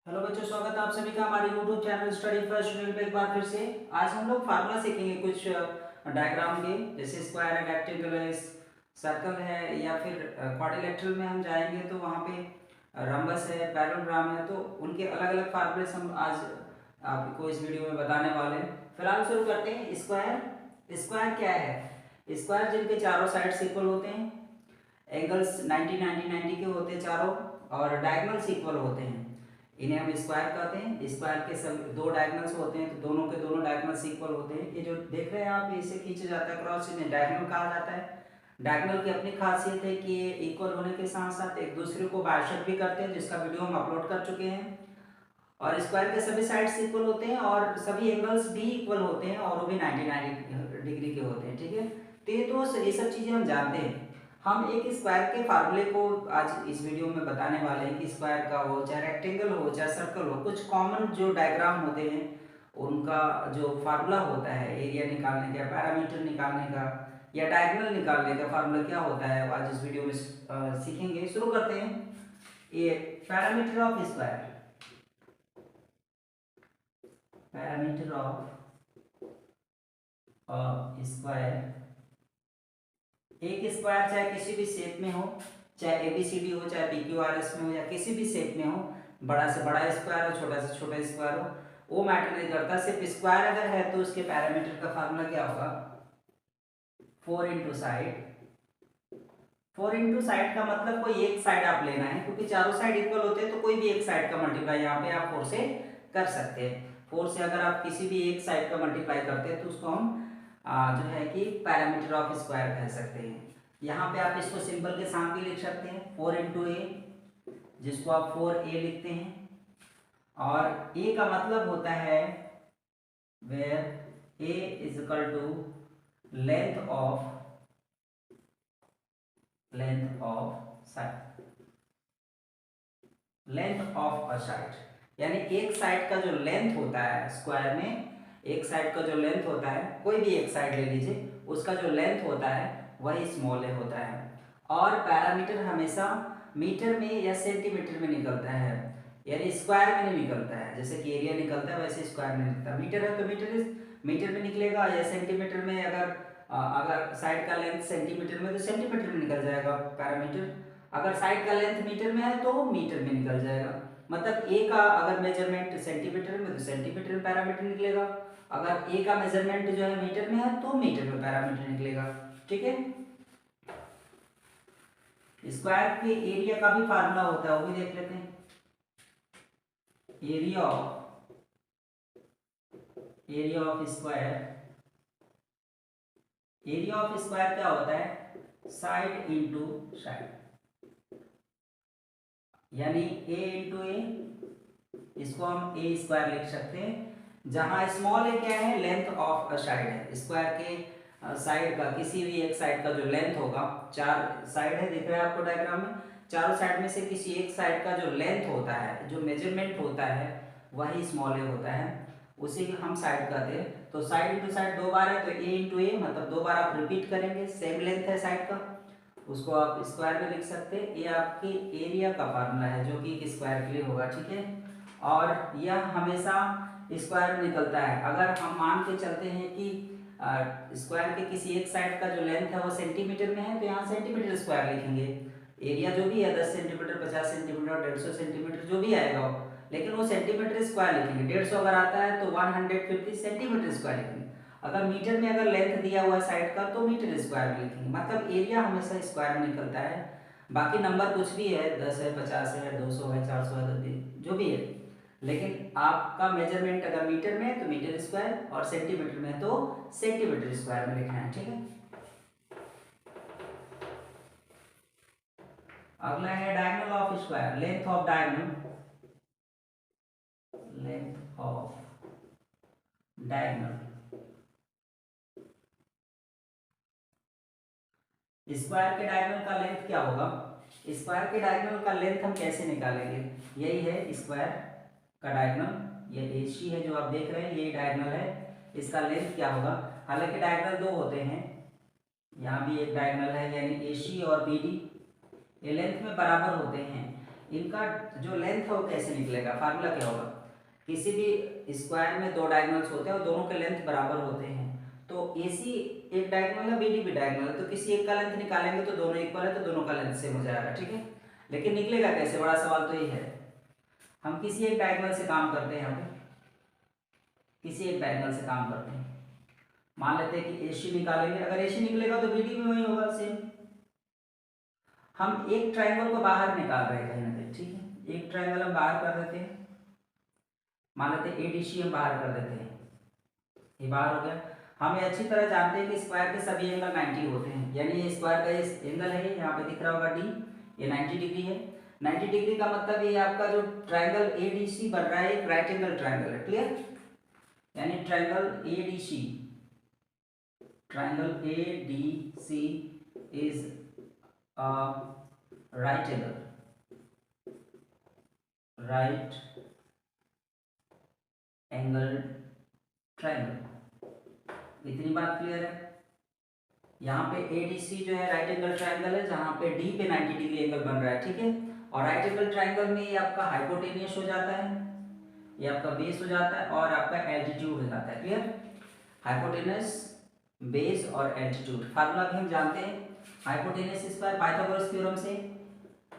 Hello बच्चों, स्वागत है आप सभी का हमारे YouTube channel study first channel पे एक बार फिर से। आज हम लोग फार्मूला सीखेंगे कुछ डायग्राम के, जैसे स्क्वायर है, रेक्टेंगल है, सर्कल है या फिर क्वाड्रिलेटरल में हम जाएंगे तो वहाँ पे रम्बस है, पैरेललोग्राम है, तो उनके अलग अलग फार्मूले हम आज आपको इस वीडियो में बताने वाले हैं। फिलहाल शुरू करते हैं। स्क्वायर स्क्वायर क्या है? स्क्वायर जिनके चारों साइड्स इक्वल होते हैं, एंगल्स 90 90 90 के होते हैं चारों, और डायगोनल्स इक्वल होते हैं, इन्हें हम स्क्वायर कहते हैं। स्क्वायर के सब दो डायगोनल्स होते हैं तो दोनों के दोनों डायगोनल्स इक्वल होते हैं। ये जो देख रहे हैं आप, इसे खींचा जाता है क्रॉस, इन्हें डायगोनल कहा जाता है। डायगोनल की अपनी खासियत है कि ये इक्वल होने के साथ साथ एक दूसरे को बाइसेक्ट भी करते हैं, जिसका वीडियो हम अपलोड कर चुके हैं। और स्क्वायर के सभी साइड्स इक्वल होते हैं और सभी एंगल्स भी इक्वल होते हैं, और वो भी 90 डिग्री के होते हैं। ठीक है, तो ये सब चीज़ें हम जानते हैं। हम एक स्क्वायर के फार्मूले को आज इस वीडियो में बताने वाले हैं कि स्क्वायर का हो, चाहे रेक्टेंगल हो, चाहे सर्कल हो, कुछ कॉमन जो डायग्राम होते हैं उनका जो फार्मूला होता है एरिया निकालने का, पैरामीटर निकालने का या डायगोनल निकालने का फार्मूला क्या होता है, वो आज इस वीडियो में सीखेंगे। शुरू करते हैं। ये parameter of square, parameter of square. एक स्क्वायर चाहे किसी भी शेप में हो, चाहे एबीसीडी हो, चाहे पीक्यूआरएस में हो, या किसी भी शेप में हो, बड़ा से बड़ा स्क्वायर हो, छोटा से छोटा स्क्वायर हो, वो मैटर नहीं करता। सिर्फ स्क्वायर अगर है तो उसके पैरामीटर का फार्मूला क्या होगा? 4 इंटू साइड। 4 इंटू साइड का मतलब कोई एक साइड आप लेना है, क्योंकि चारों साइड इक्वल होते हैं तो कोई भी एक साइड का मल्टीप्लाई यहाँ पे आप 4 से कर सकते हैं। 4 से अगर आप किसी भी एक साइड का मल्टीप्लाई करते हैं तो उसको हम जो है कि पैरामीटर ऑफ स्क्वायर कह सकते हैं। यहाँ पे आप इसको सिंबल के साथ भी लिख सकते हैं, 4 इंटू ए, जिसको आप 4a लिखते हैं। और ए का मतलब होता है where a is equal to length of side, length of a side. यानी एक साइड का जो लेंथ होता है स्क्वायर में, एक साइड का जो लेंथ होता है, कोई भी एक साइड ले लीजिए, उसका जो लेंथ होता है वही स्मॉल ए होता है। और पैरामीटर हमेशा मीटर में या सेंटीमीटर में निकलता है, यानी स्क्वायर में नहीं निकलता है। जैसे कि एरिया निकलता है वैसे स्क्वायर में निकलता है। मीटर है तो मीटर में निकलेगा, या सेंटीमीटर में अगर साइड का लेंथ सेंटीमीटर में तो सेंटीमीटर में निकल जाएगा पैरामीटर। अगर साइड का लेंथ मीटर में है तो मीटर में निकल जाएगा। मतलब ए का अगर मेजरमेंट सेंटीमीटर में तो सेंटीमीटर में पैरामीटर निकलेगा, अगर ए का मेजरमेंट जो है मीटर में है तो मीटर में पैरामीटर निकलेगा। ठीक है, स्क्वायर के एरिया का भी फार्मूला होता है, वो भी देख लेते हैं। एरिया ऑफ स्क्वायर क्या होता है? साइड इंटू साइड, यानी ए इंटू ए, इसको हम ए स्क्वायर लिख सकते हैं। जहां स्मॉल ए क्या है? लेंथ ऑफ अ साइड है। स्क्वायर के साइड का, किसी भी एक साइड का जो लेंथ होगा, चार साइड है दिख रहा है आपको डायग्राम में, चारों साइड में से किसी एक साइड का जो लेंथ होता है, जो मेजरमेंट होता है, वही स्मॉल ए होता है, उसी को हम साइड कहते हैं। तो साइड इंटू साइड दो बार है तो ए इंटू ए, मतलब दो बार आप रिपीट करेंगे, सेम लेंथ है साइड का, उसको आप स्क्वायर में लिख सकते हैं। ये आपकी एरिया का फार्मूला है जो कि एक स्क्वायर के लिए होगा। ठीक है, और यह हमेशा स्क्वायर में निकलता है। अगर हम मान के चलते हैं कि स्क्वायर के किसी एक साइड का जो लेंथ है वो सेंटीमीटर में है, तो यहाँ सेंटीमीटर स्क्वायर लिखेंगे। एरिया जो भी है 10 सेंटीमीटर, 50 सेंटीमीटर, 150 सेंटीमीटर, जो भी आएगा वो, लेकिन वो सेंटीमीटर स्क्वायर लिखेंगे। 150 अगर आता है तो 150 सेंटीमीटर स्क्वायर लिखेंगे। अगर मीटर में अगर लेंथ दिया हुआ है साइड का तो मीटर स्क्वायर में लिखेंगे। मतलब एरिया हमेशा स्क्वायर में निकलता है। बाकी नंबर कुछ भी है, 10 है, 50 है, 200 है, 400 है, जो भी है, लेकिन आपका मेजरमेंट अगर मीटर में है तो मीटर स्क्वायर, और सेंटीमीटर में है तो सेंटीमीटर स्क्वायर में लिखना है। ठीक है, अगला है diagonal of square, length of diagonal. Square के डायगोनल का लेंथ क्या होगा? स्क्वायर के डायगोनल का लेंथ हम कैसे निकालेंगे? यही है स्क्वायर का डायगोनल, ये एसी है जो आप देख रहे हैं, यही डायगोनल है। इसका लेंथ क्या होगा? हालांकि डायगोनल दो होते हैं, यहाँ भी एक डायगोनल है, यानी एसी और बीडी, ये लेंथ में बराबर होते हैं। इनका जो लेंथ है वो कैसे निकलेगा, फार्मूला क्या होगा, किसी भी स्क्वायर में दो डायगोनल्स होते हैं और दोनों के लेंथ बराबर होते हैं, तो AC एक डायगोनल है, BD भी डायगोनल है, तो किसी एक का लेंथ निकालेंगे तो दोनों इक्वल है तो दोनों का लेंथ सेम हो जाएगा, ठीक है। लेकिन निकलेगा कैसे, बड़ा सवाल तो ये है। हम किसी एक डायगोनल से काम करते हैं, यहाँ पे किसी एक डायगोनल से काम करते हैं, मान लेते हैं कि AC निकालेंगे, अगर AC निकलेगा तो BD भी वही होगा सेम। हम एक ट्रायंगल को बाहर निकाल रहे हैं कहीं ना कहीं, ठीक है, एक ट्रायंगल हम बाहर कर देते हैं, मान लेते हैं ADC हम बाहर कर देते हैं, ये बाहर हो गया। हम ये अच्छी तरह जानते हैं कि स्क्वायर के सभी एंगल 90 होते हैं, यानी ये स्क्वायर का ये एंगल है, यहाँ पे दिख रहा होगा D, ये 90 डिग्री है। 90 डिग्री का मतलब ये आपका जो ट्रायंगल ADC बन रहा है एक राइट एंगल ट्रायंगल है, क्लियर, यानी triangle ADC is right angle triangle. इतनी बात क्लियर है। यहाँ पे ADC जो है राइट एंगल ट्रायंगल है, जहाँ पे D पे 90 डिग्री एंगल बन रहा है, ठीक है। और राइट एंगल ट्रायंगल में ये आपका हाइपोटेनियस हो जाता है, ये आपका बेस हो जाता है और आपका एल्टीट्यूड हो जाता है, क्लियर। हाइपोटेनस, बेस और एल्टीट्यूड फार्मूला भी हम जानते हैं, हाइपोटेनस स्क्वायर पाइथागोरस थ्योरम से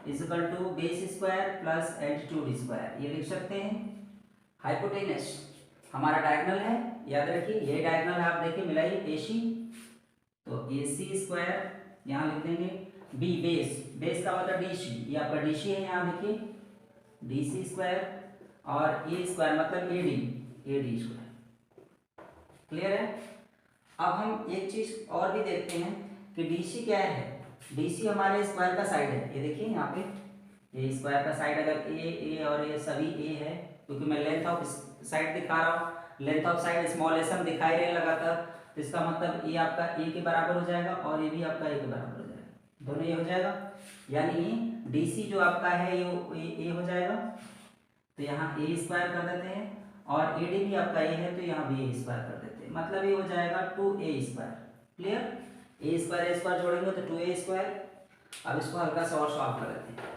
is equal to base square plus altitude square, ये लिख सकते हैं। हाइपोटेनस हमारा डायगोनल है, याद रखिए ये डायगोनल है, आप देखिए मिलाइए AC, तो AC स्क्वायर यहाँ लिख देंगे, B बेस का मतलब DC, ये आपका DC है, यहाँ देखिए DC स्क्वायर, और A स्क्वायर मतलब AD स्क्वायर, क्लियर है। अब हम एक चीज और भी देखते हैं कि DC क्या है, DC हमारे स्क्वायर का साइड है, ये देखिए यहाँ पे ये स्क्वायर का साइड अगर A और ये सभी A है, क्योंकि मैं लेंथ ऑफ साइड दिखा रहा हूँ, length of side small S हम दिखाई रहे लगातार, तो इसका मतलब ये आपका A के बराबर हो जाएगा और ये भी आपका A के बराबर हो जाएगा, दोनों ये हो जाएगा, यानी DC जो आपका है ये A हो जाएगा, तो यहाँ A स्क्वायर कर देते हैं, और AD भी आपका A है तो यहाँ भी A स्क्वायर कर देते हैं, मतलब ये हो जाएगा 2A square, clear. A square जोड़ेंगे तो 2A स्क्वायर। अब इसको हल्का सा और सॉल्व कर लेते हैं।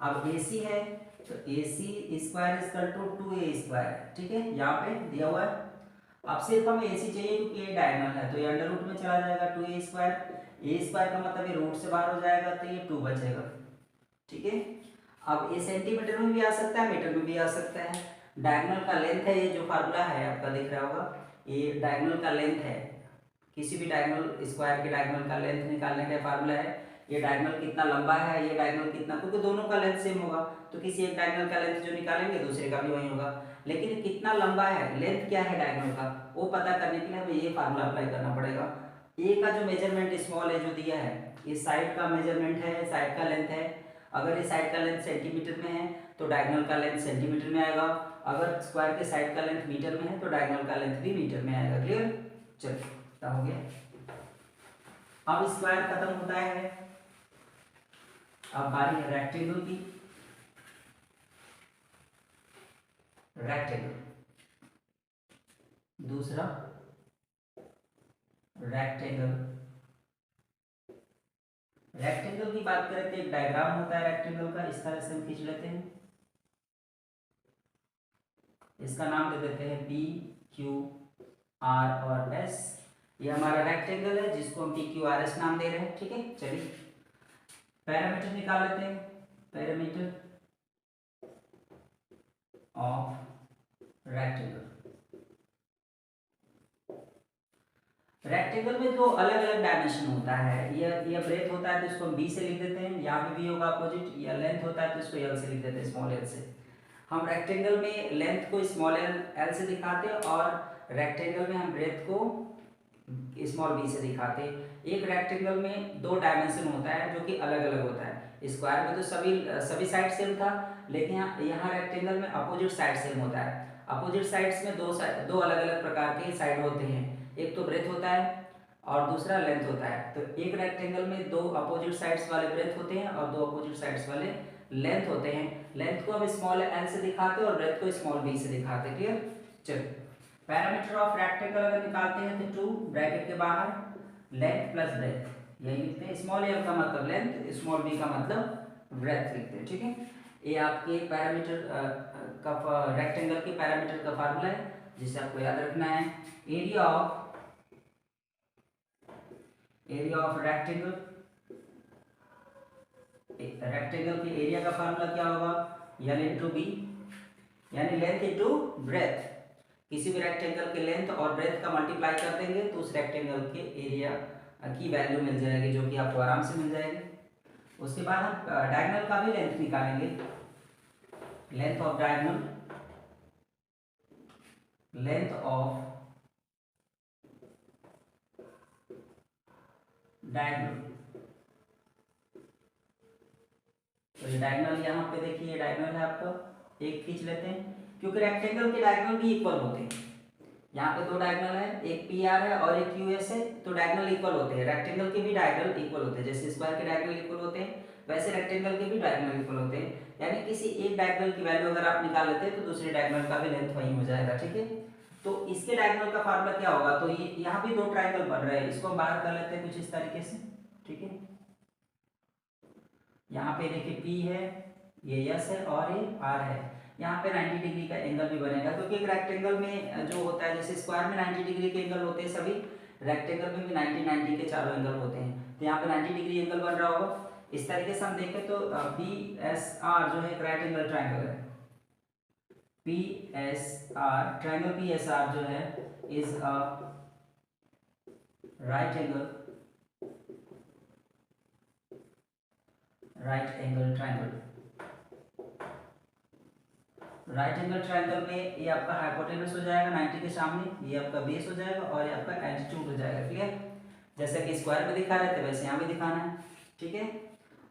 अब AC है तो AC square equal to 2A square, ठीक है, यहाँ पे दिया हुआ है। अब सिर्फ हमें AC चाहिए क्योंकि ये डायगोनल है, तो ये अंडर रूट में चला जाएगा 2A स्क्वायर, A स्क्वायर का मतलब ये रूट से बाहर हो जाएगा तो ये 2 बचेगा, ठीक है। अब ये सेंटीमीटर में भी आ सकता है, मीटर में भी आ सकता है। डायगोनल का लेंथ है, ये जो फार्मूला है आपका दिख रहा होगा, ये डायगोनल का लेंथ है, किसी भी डायगोनल स्क्वायर के डायगोनल का लेंथ निकालने का फार्मूला है। ये डायगोनल कितना लंबा है, ये डायगोनल कितना, क्योंकि दोनों का लेंथ सेम होगा, तो किसी एक डायगोनल का लेंथ जो निकालेंगे दूसरे का भी वही होगा, लेकिन कितना लंबा है, लेंथ क्या है डायगोनल का, वो पता करने के लिए हमें ये फार्मूला अप्लाई करना पड़ेगा। ए का जो मेजरमेंट स्मॉल है जो दिया है, ये साइड का मेजरमेंट है, साइड का लेंथ है, अगर ये साइड का लेंथ सेंटीमीटर में है तो डायगोनल का लेंथ सेंटीमीटर में आएगा, अगर स्क्वायर के साइड का लेंथ मीटर में है तो डायगोनल का लेंथ भी मीटर में आएगा, क्लियर। चलिए हो गया। अब स्क्वायर खत्म होता है, अब बारी है रेक्टेंगल की। रेक्टेंगल दूसरा रेक्टेंगल की बात करें तो एक डायग्राम होता है रेक्टेंगल का, इस तरह से हम खींच लेते हैं, इसका नाम दे देते हैं P Q R और S। ये हमारा रेक्टेंगल है जिसको हम PQRS नाम दे रहे हैं, ठीक है। चलिए पैरामीटर निकाल लेते हैं, पैरामीटर ऑफ रेक्टेंगल में दो अलग अलग डायमेंशन होता है, ये ब्रेथ होता है तो इसको हम B से लिख देते हैं, यहाँ पे भी होगा अपोजिट, या लेंथ होता है तो इसको L से लिख देते हैं, स्मॉल L से। हम रेक्टेंगल में लेंथ को स्मॉल L से दिखाते हैं और रेक्टेंगल में हम ब्रेथ को स्मॉल b से दिखाते हैं। एक रेक्टेंगल में दो डायमेंशन होता है जो कि अलग अलग होता है। स्क्वायर में तो सभी साइड सेम था, लेकिन यहाँ रेक्टेंगल में अपोजिट साइड सेम होता है। अपोजिट साइड्स में दो अलग अलग प्रकार के साइड होते हैं, एक तो ब्रेथ होता है और दूसरा लेंथ होता है। तो एक रेक्टेंगल में दो अपोजिट साइड्स वाले ब्रेथ होते हैं और दो अपोजिट साइड्स वाले लेंथ होते हैं। लेंथ को हम स्मॉल l से दिखाते हैं और ब्रेथ को स्मॉल b से दिखाते हैं, क्लियर। चलिए पैरामीटर ऑफ रेक्टेंगल अगर निकालते हैं तो 2 ब्रैकेट के बाहर लेंथ प्लस ब्रेथ, यही लिखते हैं। स्मॉल एल का मतलब लेंथ, स्मॉल बी का मतलब ब्रेथ लिखते हैं, ठीक है। ये आपके पैरामीटर का रेक्टेंगल के पैरामीटर का फार्मूला है जिसे आपको याद रखना है। एरिया ऑफ रेक्टेंगल, रेक्टेंगल के एरिया का फार्मूला क्या होगा, एल इंटू बी, यानी लेंथ इंटू ब्रेथ। किसी भी रेक्टेंगल के लेंथ और ब्रेथ का मल्टीप्लाई कर देंगे तो उस रेक्टेंगल के एरिया की वैल्यू मिल जाएगी, जो कि आपको आराम से मिल जाएगी। उसके बाद हम डायगोनल का भी लेंथ निकालेंगे। Length of diagonal, length of diagonal, तो ये डायगोनल यहाँ पे देखिए, ये डायगोनल है आपका, एक खींच लेते हैं क्योंकि रेक्टेंगल के डायगोनल भी इक्वल होते हैं। यहाँ पे दो डायगोनल है, एक पी आर है और एक क्यू एस है, तो डायगोनल इक्वल होते हैं। रेक्टेंगल के भी डायगोनल इक्वल होते हैं, जैसे स्क्वायर के डायगोनल इक्वल होते हैं वैसे रेक्टेंगल के भी डायगोनल इक्वल होते हैं। यानी किसी एक डायगोनल की वैल्यू अगर आप निकाल लेते हैं तो दूसरे डायगोनल का भी लेंथ वही हो जाएगा, ठीक है। तो इसके डायगोनल का फार्मूला क्या होगा, तो ये यहाँ भी दो ट्राइंगल बन रहे हैं, इसको हम बाहर कर लेते हैं कुछ इस तरीके से, ठीक है। यहाँ पे देखिए P है, ये S है और ये R है। यहाँ पे 90 डिग्री का एंगल भी बनेगा, क्योंकि एक रेक्टेंगल में जो होता है, जैसे स्क्वायर में 90 डिग्री के एंगल होते हैं सभी, रेक्टेंगल में भी 90 के चारों एंगल होते हैं। तो यहाँ पे 90 डिग्री एंगल बन रहा होगा। इस तरीके से हम देखें तो PSR जो है एक राइट एंगल ट्राइंगल है। PSR ट्राइंगल PSR जो है is a right angle triangle. Right angle triangle में ये आपका हाइपोटेनस हो जाएगा 90 के सामने, ये आपका बेस हो जाएगा और ये आपका एल्टीट्यूड हो जाएगा, क्लियर। जैसे कि स्क्वायर में दिखा रहे थे वैसे यहाँ भी दिखाना है, ठीक है।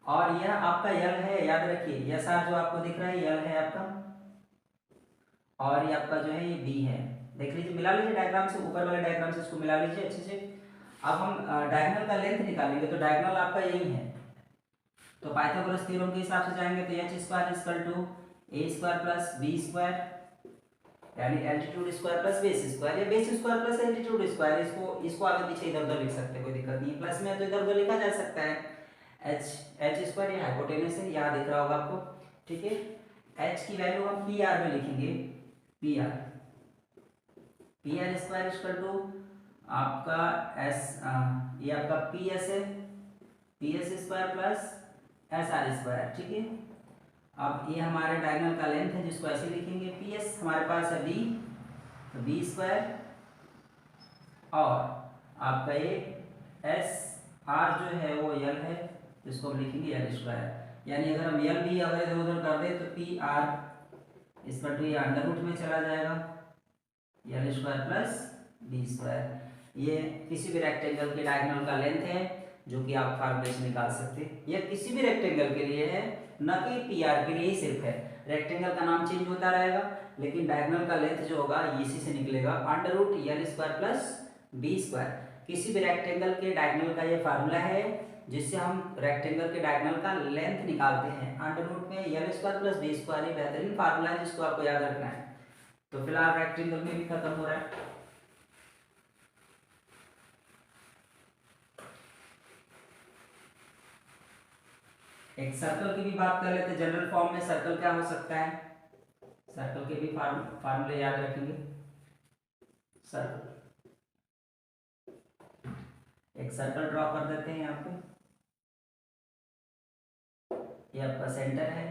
और यह आपका यल है, याद रखिए यस आर जो आपको दिख रहा है यल है आपका, और ये आपका जो है ये बी है। देख लीजिए, मिला लीजिए डायग्राम से, ऊपर वाले डायग्राम से इसको मिला लीजिए अच्छे से। अब हम डायगोनल का लेंथ निकालेंगे, तो डायगोनल आपका यही है, तो पाइथागोरस थ्योरम के हिसाब से जाएंगे तो H square equal to A square plus B square, यानी altitude square plus base square, या base square plus altitude square, इसको आगे पीछे इधर उधर लिख सकते हैं, कोई दिक्कत नहीं है। प्लस में तो इधर उधर लिखा जा सकता है। एच स्क्वायर ये हाइपोटेनस है, यहाँ दिख रहा होगा आपको, ठीक है। एच की वैल्यू हम पी आर में लिखेंगे, P R square equal to आपका एस, ये आपका पी एस है, P S square plus S R square, ठीक है। अब ये हमारे डायगोनल का लेंथ है जिसको ऐसे लिखेंगे, पी एस हमारे पास है बी, तो बी स्क्वायर, और आपका ये एस आर जो है वो यल है, जिसको हम लिखेंगे यल स्क्वायर। यानी अगर हम यल भी अगर इधर उधर कर दें तो पी आर इक्वल टू ये अंडर रूट में चला जाएगा, l square plus B square. ये किसी भी रेक्टेंगल के डायगोनल का लेंथ है जो कि आप फार्मूले से निकाल सकते हैं। यह किसी भी रेक्टेंगल के लिए है, न कि पी आर के लिए ही सिर्फ है। रेक्टेंगल का नाम चेंज होता रहेगा लेकिन डायगोनल का लेंथ जो होगा इसी से निकलेगा, under root l square plus B square. किसी भी रेक्टेंगल के डायगोनल का ये फार्मूला है जिससे हम रेक्टेंगल के डायगोनल का लेंथ निकालते हैं, अंडर रूट में l square plus B square. ये बेहतरीन फार्मूला है जिसको आपको याद रखना है। तो फिलहाल रेक्टेंगल में भी खत्म हो रहा है। एक सर्कल की भी बात कर लेते हैं। जनरल फॉर्म में सर्कल क्या हो सकता है, सर्कल के भी फार्मूले याद रखेंगे। सर्कल, एक सर्कल ड्रॉ कर देते हैं यहाँ पे, ये आपका सेंटर है,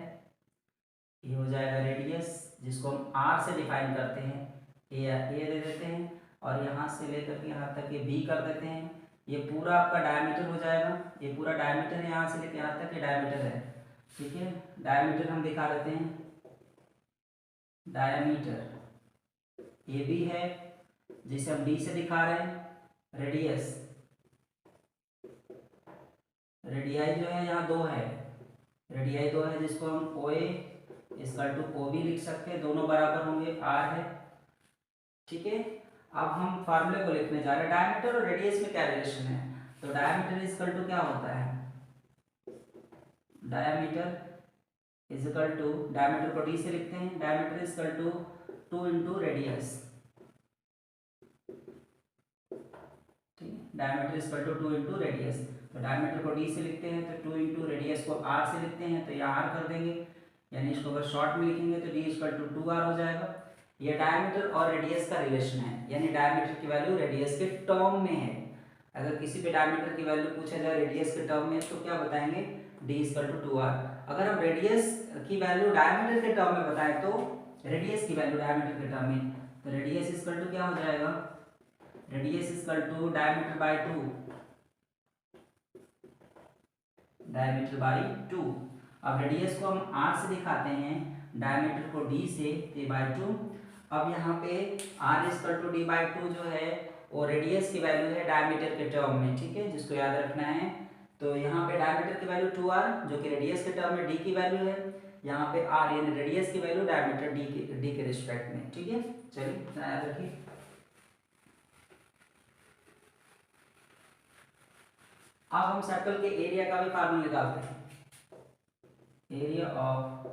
ये हो जाएगा रेडियस जिसको हम आर से डिफाइन करते हैं, ए दे देते हैं, और यहाँ से लेकर के यहाँ तक ये बी कर देते हैं। ये पूरा आपका डायमीटर हो जाएगा, ये पूरा डायमीटर है, यहाँ से लेकर यहाँ तक ये डायमीटर है, ठीक है। डायमीटर हम दिखा देते हैं, डायमीटर ये भी है जिसे हम डी से दिखा रहे हैं। रेडियस, रेडियाई जो है यहाँ दो है, रेडियाई दो है जिसको हम ओ ए इसका टू ओ बी लिख सकते हैं, दोनों बराबर होंगे, आर है, ठीक है। अब हम फार्मूले को लिखने जा रहे हैं। डायमीटर और रेडियस में क्या रिलेशन है, तो डायमीटर इक्वल टू क्या होता है, डायमीटर इक्वल टू, डायमीटर को डी से लिखते हैं, diameter equal to 2 into radius, ठीक है। Diameter equal to 2 into radius. तो डायमीटर को डी से लिखते हैं तो 2 इंटू रेडियस को आर से लिखते हैं तो यहाँ आर कर देंगे, यानी इसको अगर शॉर्ट में लिखेंगे तो डी इक्वल टू 2r हो जाएगा। ये डायमीटर और रेडियस का रिलेशन है, यानी डायमीटर की वैल्यू रेडियस के टर्म में है। अगर किसी भी डायमीटर की वैल्यू पूछा जाए रेडियस के टर्म में तो क्या बताएंगे, डी इक्वल टू 2r। अगर हम रेडियस की वैल्यू डायमीटर के टर्म में बताएं तो रेडियस की वैल्यू डायमीटर के टर्म में, तो रेडियस इक्वल टू क्या हो जाएगा, radius equal to diameter by 2, diameter by 2। अब रेडियस को हम r से दिखाते हैं, डायमीटर को d से, तो बाय 2। अब यहाँ पे r equal to d by 2 जो है वो रेडियस की वैल्यू है डायमीटर के टर्म में, ठीक है, जिसको याद रखना है। तो यहाँ पे डायमीटर की वैल्यू 2r जो कि रेडियस के टर्म में d की वैल्यू है, यहाँ पे r यानी रेडियस की वैल्यू डायमीटर d के रिस्पेक्ट में, ठीक है। चलिए याद रखिए। अब हम सर्कल के एरिया का भी फार्मूला निकालते हैं। एरिया ऑफ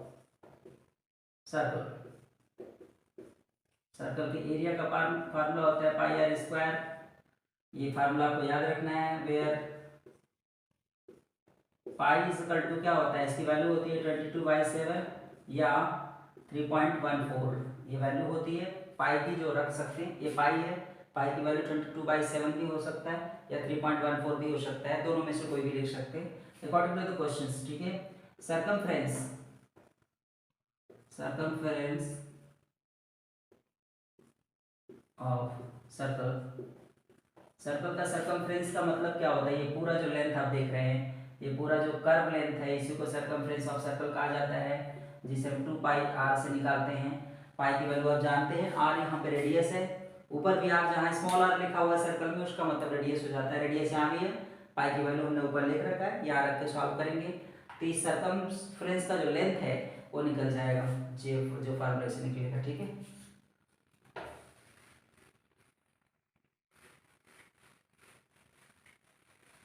सर्कल, सर्कल के एरिया का फार्मूला होता है पाई आर स्क्वायर। ये फार्मूला आपको याद रखना है, where pi is equal to क्या होता है, इसकी वैल्यू होती है 22/7 या 3.14, ये वैल्यू होती है पाई की जो रख सकते हैं। ये पाई है, पाई की वैल्यू 22/7 भी हो सकता है या 3.14 भी हो सकता है, दोनों में से कोई भी लिख सकते हैं अकॉर्डिंग टू द क्वेश्चंस, ठीक है। Circumference, circumference of circle, circle का सर्कमफ्रेंस का मतलब क्या होता है, ये पूरा जो लेंथ आप देख रहे हैं, ये पूरा जो कर्व लेंथ है इसी को सर्कमफ्रेंस ऑफ सर्कल कहा जाता है, जिसे हम 2 पाई r से निकालते हैं। पाई की वैल्यू आप जानते हैं, r यहाँ पे रेडियस है, ऊपर भी r जहाँ स्मॉल r लिखा हुआ है सर्कल में उसका मतलब रेडियस हो जाता है, रेडियस यहाँ भी है, पाई की वैल्यू हमने ऊपर लिख रखा है, यहाँ रख के सॉल्व करेंगे तो इस सर्कमफ्रेंस का जो लेंथ है वो निकल जाएगा, जो फार्मूले से निकलेगा, ठीक है।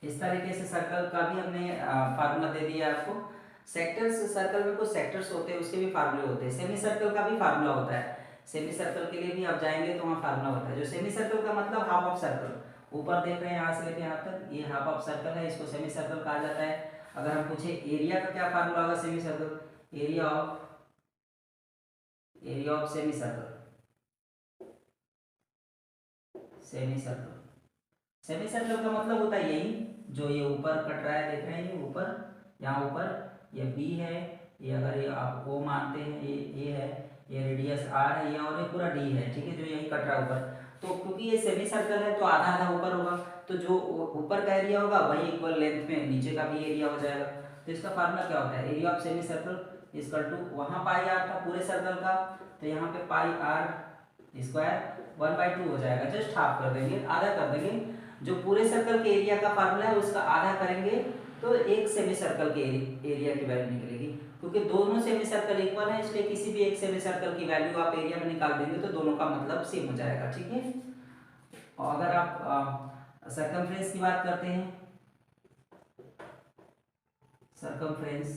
इस तरीके से सर्कल का भी हमने फार्मूला दे दिया आपको। सेक्टर्स, सर्कल में कुछ सेक्टर्स होते हैं उसके भी फार्मूले होते हैं, सेमी सर्कल का भी फार्मूला होता है। सेमी सर्कल के लिए भी आप जाएंगे तो वहाँ फार्मूला होता है। जो सेमी सर्कल का मतलब हाफ ऑफ सर्कल, ऊपर देख रहे हैं यहाँ से लेके यहाँ तक, ये हाफ ऑफ सर्कल है, इसको सेमी सर्कल कहा जाता है। अगर हम पूछे एरिया का क्या फार्मूला होगा semi circle, area of semi circle, semi circle, semi circle का मतलब होता है यही जो ये ऊपर कट रहा है, देख रहे हैं ये ऊपर, यहाँ ऊपर ये बी है, ये अगर ये आप ओ मानते हैं, ये है, ये रेडियस आर है, ये और ये पूरा डी है, ठीक है, जो यही कट रहा है ऊपर। तो क्योंकि ये सेमी सर्कल है तो आधा आधा ऊपर होगा, तो जो ऊपर का एरिया होगा वही इक्वल लेंथ में नीचे का भी एरिया हो जाएगा। तो इसका फार्मूला क्या होता है, area of semicircle equal to, वहाँ पाई आर था पूरे सर्कल का, तो यहाँ पे पाई आर स्क्वायर 1/2 हो जाएगा, जस्ट हाफ कर देंगे, आधा कर देंगे। जो पूरे सर्कल के एरिया का फार्मूला है उसका आधा करेंगे तो एक सेमी सर्कल के एरिया की वैल्यू निकलेगी। क्योंकि दोनों सेमी सर्कल इक्वल है इसलिए किसी भी एक सेमी सर्कल की वैल्यू आप एरिया में निकाल देंगे तो दोनों का मतलब सेम हो जाएगा, ठीक है। और अगर आप सर्कमफ्रेंस की बात करते हैं, circumference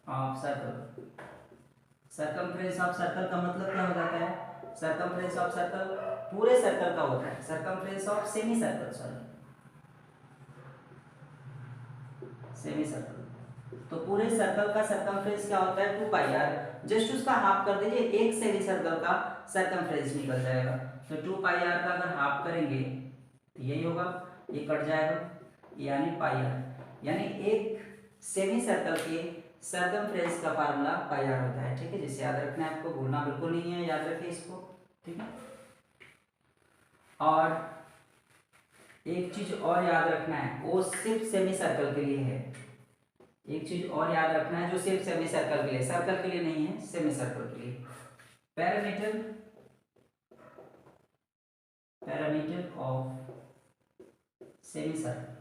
of circle, circumference of circle का मतलब क्या हो जाता है, सर्कमफ्रेंस ऑफ सर्कल पूरे सर्कल का होता है, circumference of semi circle, sorry semi circle, तो पूरे सर्कल का सर्कमफ्रेंस क्या होता है 2 पाई आर, जस्ट उसका हाफ कर दीजिए, एक सेमी सर्कल का सर्कमफ्रेंस निकल जाएगा। तो 2 पाई आर का अगर हाफ करेंगे तो यही होगा, ये कट जाएगा, यानी पाई आर, यानी एक सेमी सर्कल के सर्कमफ्रेंस का फार्मूला पाई आर होता है, ठीक है, जिसे याद रखना है, आपको भूलना बिल्कुल नहीं है, याद रखिए इसको, ठीक है। और एक चीज और याद रखना है, वो सिर्फ सेमी सर्कल के लिए है, एक चीज और याद रखना है जो सिर्फ सेमी सर्कल के लिए, सर्कल के लिए नहीं है, सेमी सर्कल के लिए। Parameter, parameter of semicircle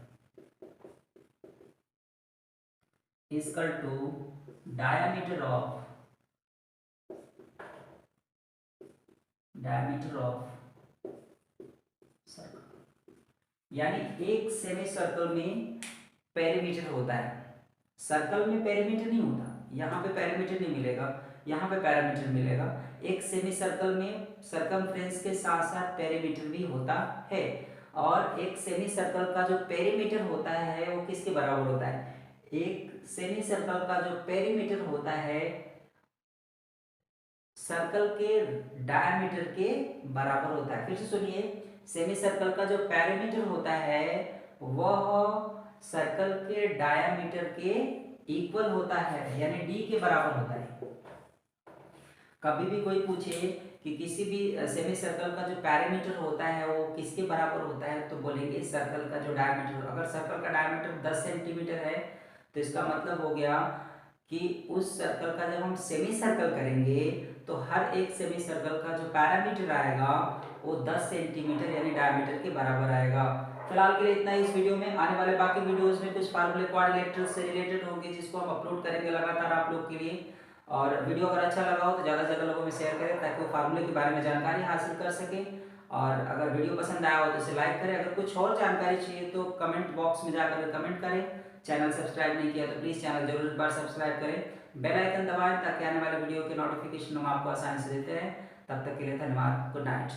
equal to diameter of circle, यानी एक सेमी सर्कल में पेरीमीटर होता है, सर्कल में पेरीमीटर नहीं होता, यहाँ पे पेरीमीटर नहीं मिलेगा, यहाँ पे पैरामीटर मिलेगा। एक सेमी सर्कल में सरकमफ्रेंस के साथ साथ पेरीमीटर भी होता है, और एक सेमी सर्कल का जो पेरीमीटर होता है वो किसके बराबर होता है? एक सेमी सर्कल का जो पेरीमीटर होता है सर्कल के डायमीटर के बराबर होता है। फिर से सुनिए, सेमी सर्कल का जो पेरीमीटर होता है वह सर्कल के डायमीटर के इक्वल होता है, यानी डी के बराबर होता है। कभी भी कोई पूछे कि किसी भी सेमी सर्कल का जो पेरीमीटर होता है वो किसके बराबर होता है, तो बोलेंगे सर्कल का जो डायमीटर। अगर सर्कल का डायमीटर 10 सेंटीमीटर है तो इसका मतलब हो गया कि उस सर्कल का जब हम सेमी सर्कल करेंगे तो हर एक सेमी सर्कल का जो पैरामीटर आएगा वो 10 सेंटीमीटर यानी डायमीटर के बराबर आएगा। फिलहाल के लिए इतना ही इस वीडियो में। आने वाले बाकी वीडियोस में कुछ फार्मूले क्वाड्रिलेटरल से रिलेटेड होंगे जिसको हम अपलोड करेंगे लगातार आप लोग के लिए। और वीडियो अगर अच्छा लगा हो तो ज़्यादा से ज़्यादा लोगों में शेयर करें ताकि वो फार्मूले के बारे में जानकारी हासिल कर सकें। और अगर वीडियो पसंद आया हो तो इसे लाइक करें। अगर कुछ और जानकारी चाहिए तो कमेंट बॉक्स में जाकर कमेंट करें। चैनल सब्सक्राइब नहीं किया तो प्लीज़ चैनल जरूर एक बार सब्सक्राइब करें, बेल आइकन दबाएं ताकि आने वाले वीडियो के नोटिफिकेशन हम आपको आसानी से देते रहें। तब तक के लिए धन्यवाद, गुड नाइट।